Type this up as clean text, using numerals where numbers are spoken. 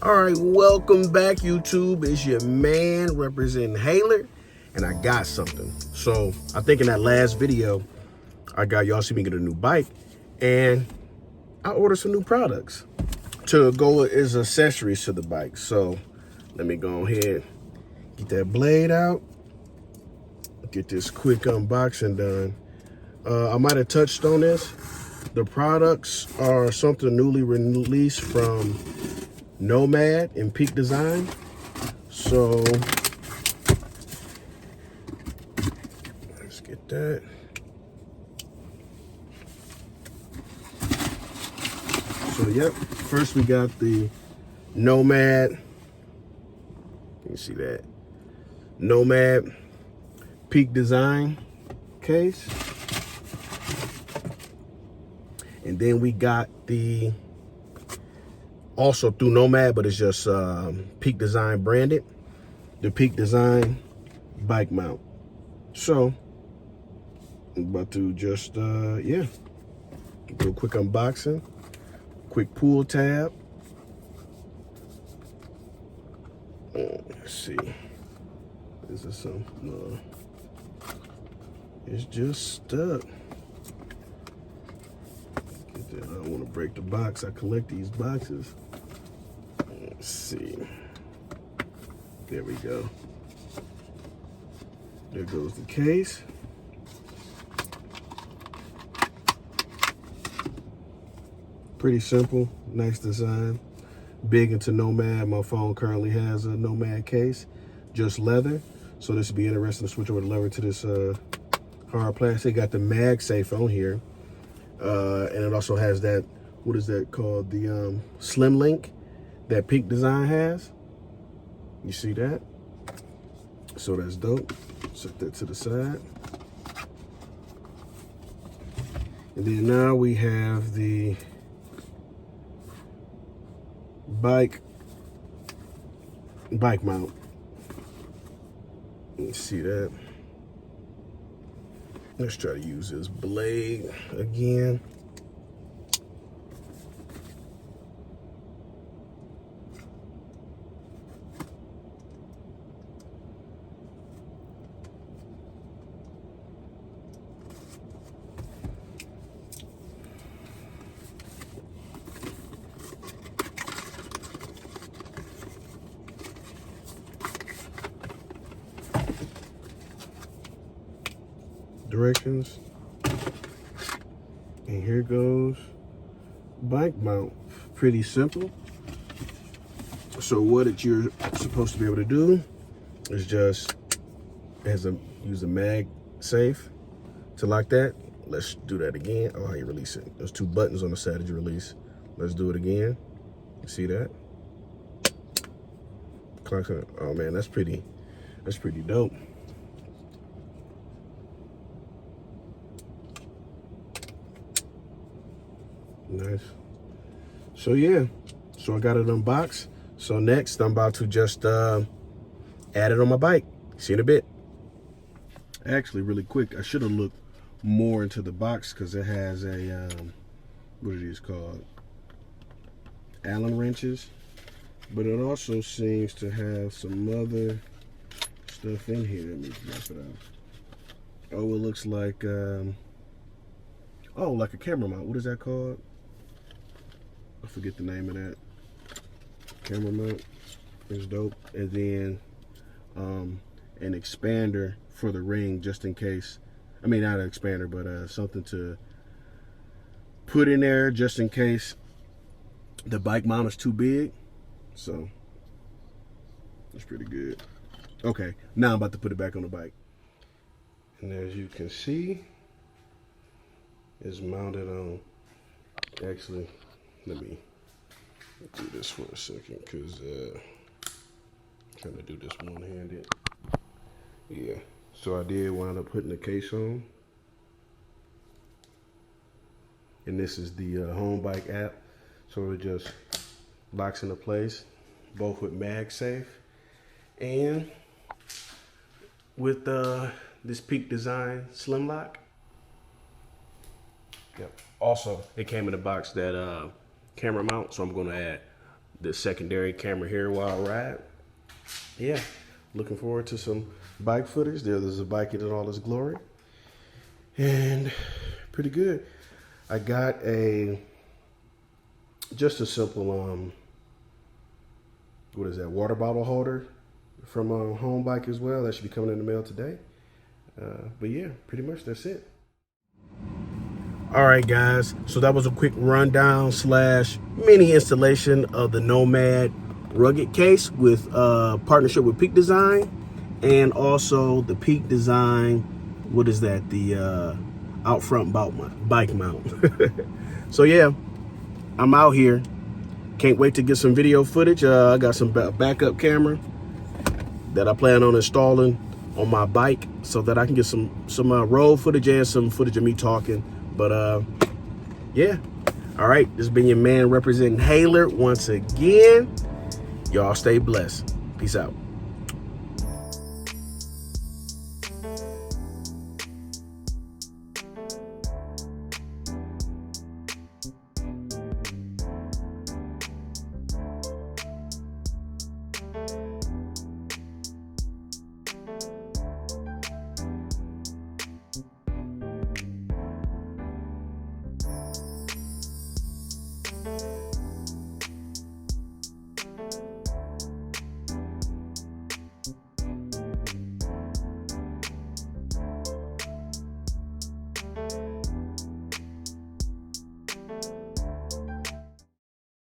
All right, welcome back, YouTube. It's your man representing Haler, and I got something. So I think in that last video, I got y'all see me get a new bike, and I ordered some new products to go as accessories to the bike. So let me go ahead, get that blade out, get this quick unboxing done. I might have touched on this. The products are something newly released from Nomad and Peak Design. So let's get that. So yep, first we got the Nomad. You see that? Nomad Peak Design case. And then we got the, also through Nomad, but it's just Peak Design branded, the Peak Design bike mount. So I'm about to just, yeah, do a quick unboxing, quick pull tab. Let's see, is this some, no, it's just stuck. I don't want to break the box. I collect these boxes. Let's see. There we go. There goes the case. Pretty simple, nice design. Big into Nomad. My phone currently has a Nomad case, just leather. So this would be interesting to switch over the lever to this hard plastic. Got the MagSafe on here. And it also has that, what is that called? The Slim Link that Peak Design has. You see that? So that's dope. Set that to the side. And then now we have the bike mount. You see that? Let's try to use this blade again. Directions. And here goes bike mount. Pretty simple. So what you're supposed to be able to do is just use a MagSafe to lock that. Let's do that again. Oh, how you release it? There's two buttons on the side that you release. Let's do it again. You see that? Oh man, that's pretty dope. Nice. So yeah, so I got it unboxed. So next I'm about to just add it on my bike. See you in a bit. Actually, really quick, I should have looked more into the box because it has a what are these called? Allen wrenches. But it also seems to have some other stuff in here. Let me drop it out. Oh, it looks like oh, like a camera mount. What is that called? I forget the name of that. Camera mount. It's dope. And then an expander for the ring, just in case. I mean, not an expander, but something to put in there just in case the bike mount is too big. So that's pretty good. Okay, now I'm about to put it back on the bike. And as you can see, it's mounted on. Actually, let me do this for a second because I'm trying to do this one-handed. Yeah, so I did wind up putting the case on. And this is the home bike app. So it just locks into place, both with MagSafe and with this Peak Design Slim Lock. Yep. Also, it came in a box that camera mount, so I'm going to add the secondary camera here while I ride. Yeah, looking forward to some bike footage. There's a bike in all its glory. And pretty good. I got just a simple, what is that, water bottle holder from Home Bike as well. That should be coming in the mail today. But yeah, pretty much that's it. All right, guys. So that was a quick rundown / mini installation of the Nomad rugged case with partnership with Peak Design, and also the Peak Design, what is that, the out front bike mount. So yeah, I'm out here. Can't wait to get some video footage. I got some backup camera that I plan on installing on my bike so that I can get some road footage and some footage of me talking. But yeah, all right, this has been your man representing Haylor once again. Y'all stay blessed. Peace out.